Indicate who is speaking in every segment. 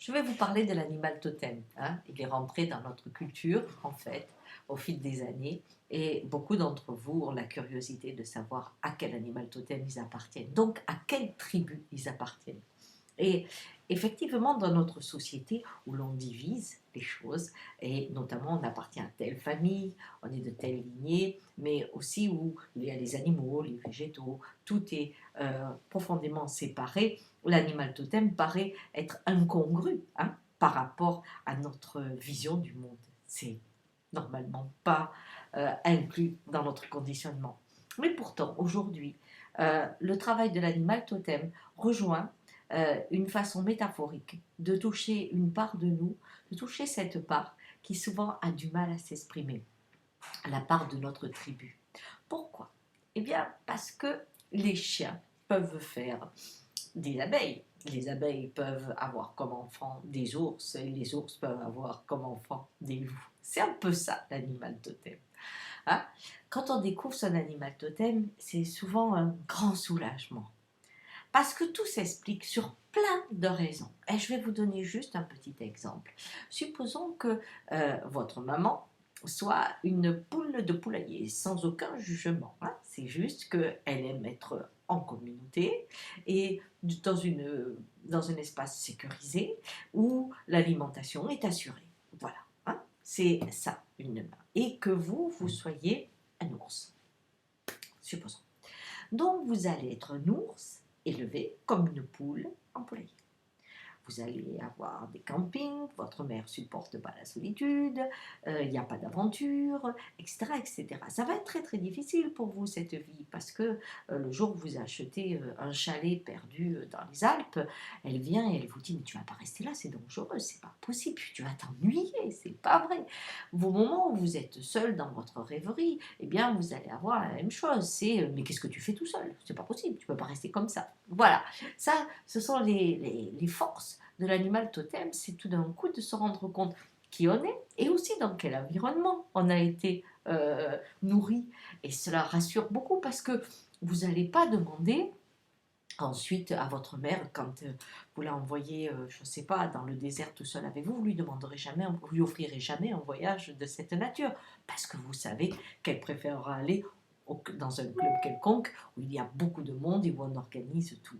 Speaker 1: Je vais vous parler de l'animal totem, hein. Il est rentré dans notre culture, en fait, au fil des années. Et beaucoup d'entre vous ont la curiosité de savoir à quel animal totem ils appartiennent. Donc, à quelle tribu ils appartiennent. Et effectivement, dans notre société où l'on divise les choses, et notamment on appartient à telle famille, on est de telle lignée, mais aussi où il y a les animaux, les végétaux, tout est profondément séparé, l'animal totem paraît être incongru, hein, par rapport à notre vision du monde. C'est normalement pas inclus dans notre conditionnement. Mais pourtant, aujourd'hui, le travail de l'animal totem rejoint une façon métaphorique de toucher une part de nous, de toucher cette part qui souvent a du mal à s'exprimer, la part de notre tribu. Pourquoi? Eh bien, parce que les chiens peuvent faire des abeilles. Les abeilles peuvent avoir comme enfant des ours et les ours peuvent avoir comme enfant des loups. C'est un peu ça l'animal totem. Hein. Quand on découvre son animal totem, c'est souvent un grand soulagement. Parce que tout s'explique sur plein de raisons. Et je vais vous donner juste un petit exemple. Supposons que votre maman soit une poule de poulailler, sans aucun jugement. Hein. C'est juste qu'elle aime être en communauté et dans un espace sécurisé où l'alimentation est assurée. Voilà. Hein. C'est ça, une main. Et que vous soyez un ours. Supposons. Donc vous allez être un ours élevé comme une poule en poulailler. Vous allez avoir des campings, votre mère supporte pas la solitude, il n'y a pas d'aventure, etc., etc. Ça va être très très difficile pour vous cette vie parce que le jour où vous achetez un chalet perdu dans les Alpes, elle vient et elle vous dit mais tu vas pas rester là, c'est dangereux, c'est pas possible, tu vas t'ennuyer, c'est pas vrai. Au moment où vous êtes seul dans votre rêverie, eh bien vous allez avoir la même chose, c'est mais qu'est-ce que tu fais tout seul? C'est pas possible, tu peux pas rester comme ça. Voilà, ça ce sont les forces de l'animal totem, c'est tout d'un coup de se rendre compte qui on est et aussi dans quel environnement on a été nourri. Et cela rassure beaucoup parce que vous n'allez pas demander ensuite à votre mère, quand vous la envoyez, je ne sais pas, dans le désert tout seul avec vous, vous lui demanderez jamais, vous lui offrirez jamais un voyage de cette nature parce que vous savez qu'elle préférera aller dans un club quelconque où il y a beaucoup de monde et où on organise tout.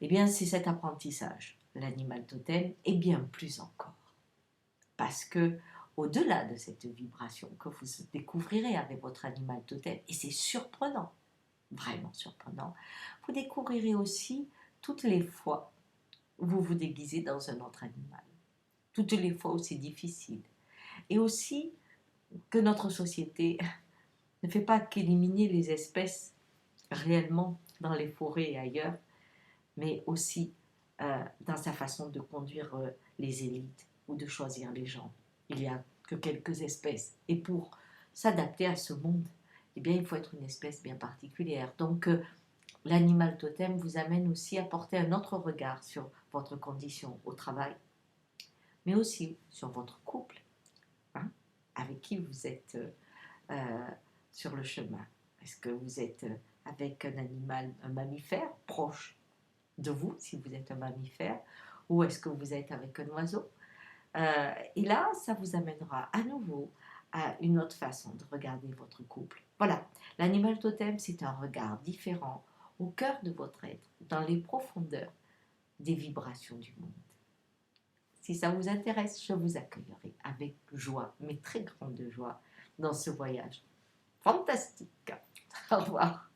Speaker 1: Eh bien, c'est cet apprentissage, l'animal totem, et bien plus encore. Parce que, au-delà de cette vibration que vous découvrirez avec votre animal totem, et c'est surprenant, vraiment surprenant, vous découvrirez aussi toutes les fois où vous vous déguisez dans un autre animal. Toutes les fois où c'est difficile. Et aussi que notre société ne fait pas qu'éliminer les espèces réellement dans les forêts et ailleurs, mais aussi dans sa façon de conduire les élites ou de choisir les gens. Il n'y a que quelques espèces. Et pour s'adapter à ce monde, eh bien, il faut être une espèce bien particulière. Donc, l'animal totem vous amène aussi à porter un autre regard sur votre condition au travail, mais aussi sur votre couple, hein, avec qui vous êtes sur le chemin. Est-ce que vous êtes avec un animal, un mammifère proche de vous, si vous êtes un mammifère, ou est-ce que vous êtes avec un oiseau. Et là, ça vous amènera à nouveau à une autre façon de regarder votre couple. Voilà, l'animal totem, c'est un regard différent au cœur de votre être, dans les profondeurs des vibrations du monde. Si ça vous intéresse, je vous accueillerai avec joie, mais très grande joie, dans ce voyage fantastique. Au revoir.